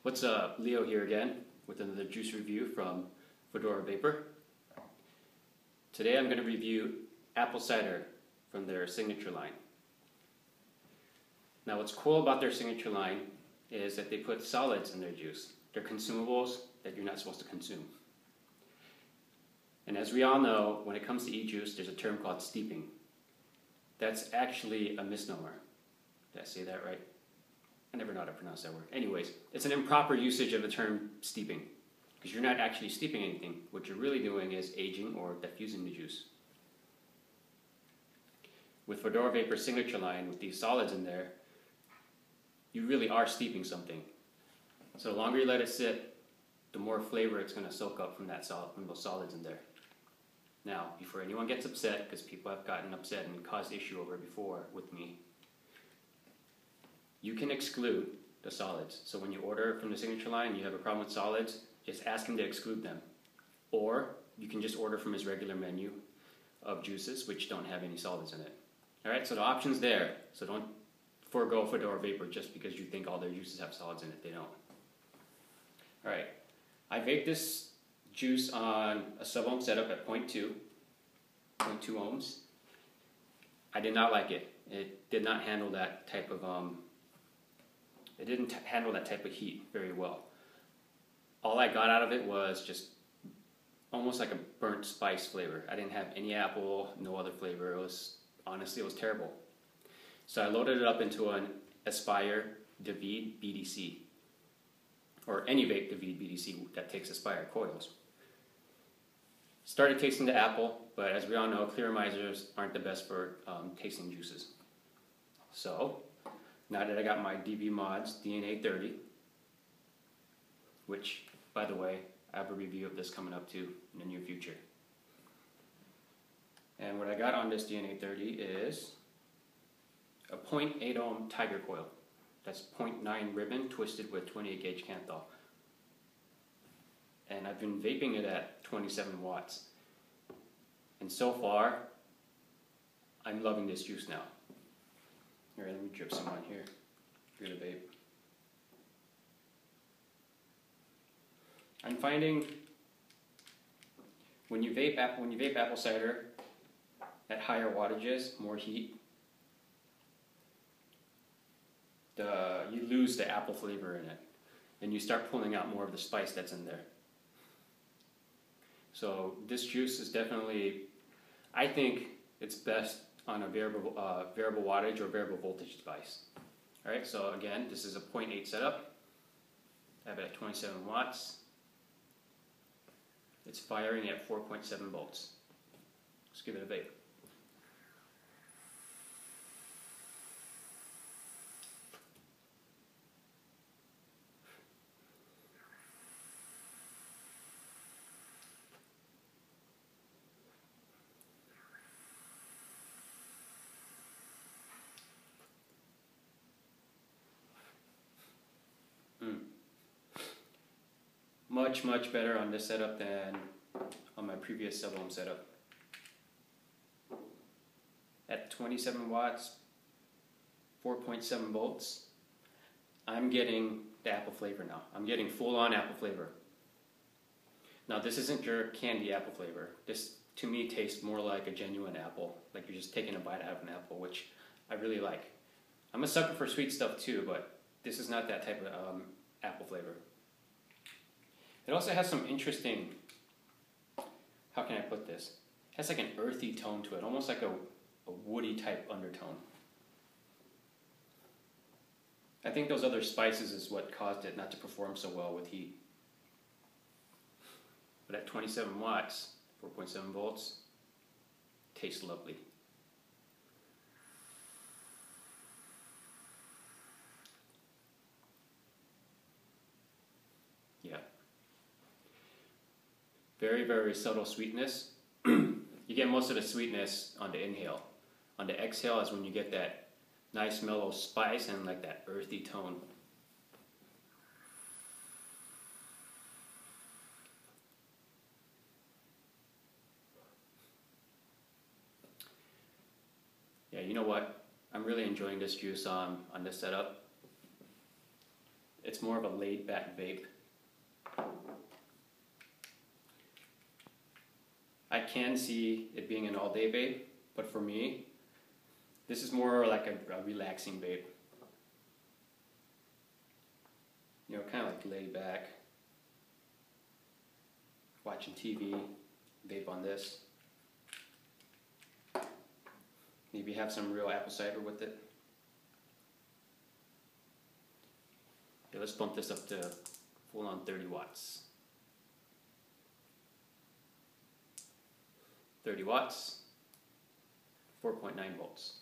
What's up? Leo here again with another juice review from Fadora Vapor. Today I'm going to review apple cider from their signature line. Now what's cool about their signature line is that they put solids in their juice. They're consumables that you're not supposed to consume. And as we all know, when it comes to e-juice, there's a term called steeping. That's actually a misnomer. Did I say that right? I never know how to pronounce that word. Anyways, it's an improper usage of the term steeping, because you're not actually steeping anything. What you're really doing is aging or diffusing the juice. With Fadora Vapor signature line, with these solids in there, you really are steeping something. So the longer you let it sit, the more flavor it's going to soak up from those solids in there. Now, before anyone gets upset, because people have gotten upset and caused issue over it before with me, you can exclude the solids. So when you order from the signature line and you have a problem with solids, just ask him to exclude them. Or you can just order from his regular menu of juices which don't have any solids in it. Alright, so the option's there. So don't forego Fadora Vapor just because you think all their juices have solids in it. They don't. Alright, I vaped this juice on a sub-ohm setup at 0.2 ohms. I did not like it. It did not handle that type of heat very well. All I got out of it was just almost like a burnt spice flavor. I didn't have any apple, no other flavor. Honestly, it was terrible. So I loaded it up into an Aspire David BDC, or any vape David BDC that takes Aspire coils. Started tasting the apple, but as we all know, clearamizers aren't the best for tasting juices. So now that I got my DV Mods DNA 30, which, by the way, I have a review of this coming up too in the near future. And what I got on this DNA 30 is a 0.8 ohm Tiger coil. That's 0.9 ribbon twisted with 28 gauge Canthal. And I've been vaping it at 27 watts. And so far, I'm loving this juice now. Here, let me drip some on here. Good a vape. I'm finding when you vape apple cider at higher wattages, more heat, you lose the apple flavor in it, and you start pulling out more of the spice that's in there. So this juice is definitely, I think it's best on a variable wattage or variable voltage device. Alright, so again, this is a 0.8 setup. I have it at 27 watts. It's firing at 4.7 volts. Let's give it a vape. Much better on this setup than on my previous sub-ohm setup. At 27 watts, 4.7 volts, I'm getting the apple flavor now. I'm getting full-on apple flavor. Now this isn't your candy apple flavor. This to me tastes more like a genuine apple, like you're just taking a bite out of an apple, which I really like. I'm a sucker for sweet stuff too, but this is not that type of apple flavor. It also has some interesting, how can I put this? It has like an earthy tone to it, almost like a woody type undertone. I think those other spices is what caused it not to perform so well with heat. But at 27 watts, 4.7 volts, tastes lovely. Yeah. Very subtle sweetness. You get most of the sweetness on the inhale. On the exhale is when you get that nice mellow spice and like that earthy tone. Yeah, you know what? I'm really enjoying this juice on this setup. It's more of a laid back vape. I can see it being an all day vape, but for me, this is more like a relaxing vape. You know, kind of like laid back, watching TV, vape on this. Maybe have some real apple cider with it. Okay, let's bump this up to full on 30 watts. 30 watts, 4.9 volts.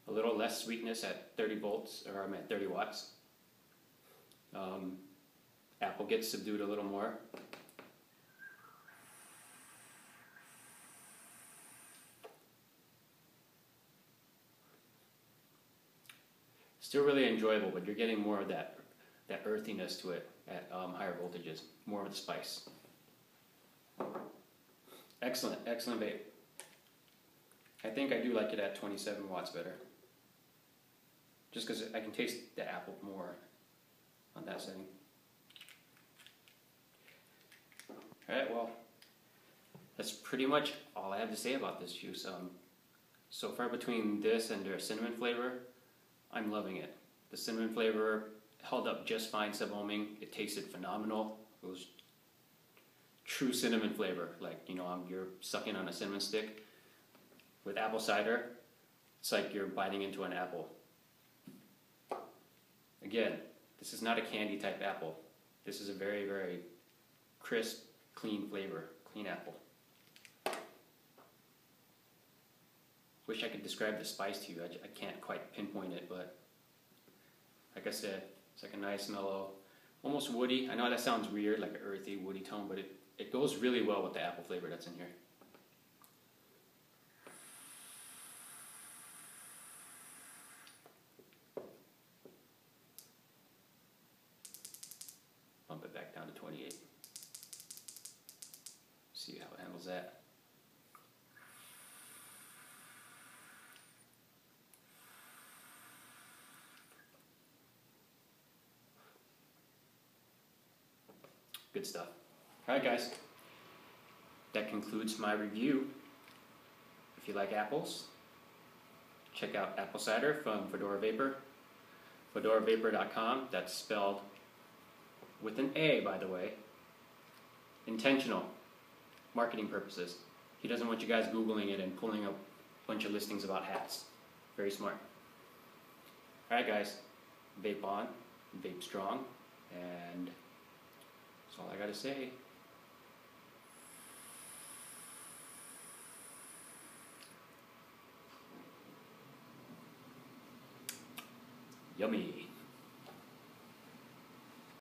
A little less sweetness at 30 volts, or I'm at 30 watts. Apple gets subdued a little more. Still really enjoyable, but you're getting more of that earthiness to it at higher voltages, more of the spice. Excellent, excellent vape. I think I do like it at 27 watts better. Just because I can taste the apple more on that setting. Alright, well, that's pretty much all I have to say about this juice. So far between this and their cinnamon flavor, I'm loving it. The cinnamon flavor held up just fine sub-ohming. It tasted phenomenal. It was true cinnamon flavor. Like, you know, you're sucking on a cinnamon stick. With apple cider, it's like you're biting into an apple. Again, this is not a candy type apple. This is a very, very crisp, clean flavor, clean apple. Wish I could describe the spice to you. I can't quite pinpoint it, but like I said, it's like a nice mellow, almost woody. I know that sounds weird, like an earthy, woody tone, but it goes really well with the apple flavor that's in here. Bump it back down to 28. See how it handles that. Good stuff. Alright guys, that concludes my review. If you like apples, check out apple cider from Fadora Vapor. FadoraVapor.com, that's spelled with an A, by the way. Intentional. Marketing purposes. He doesn't want you guys Googling it and pulling up a bunch of listings about hats. Very smart. Alright guys, vape on, vape strong, and that's all I gotta say. Yummy.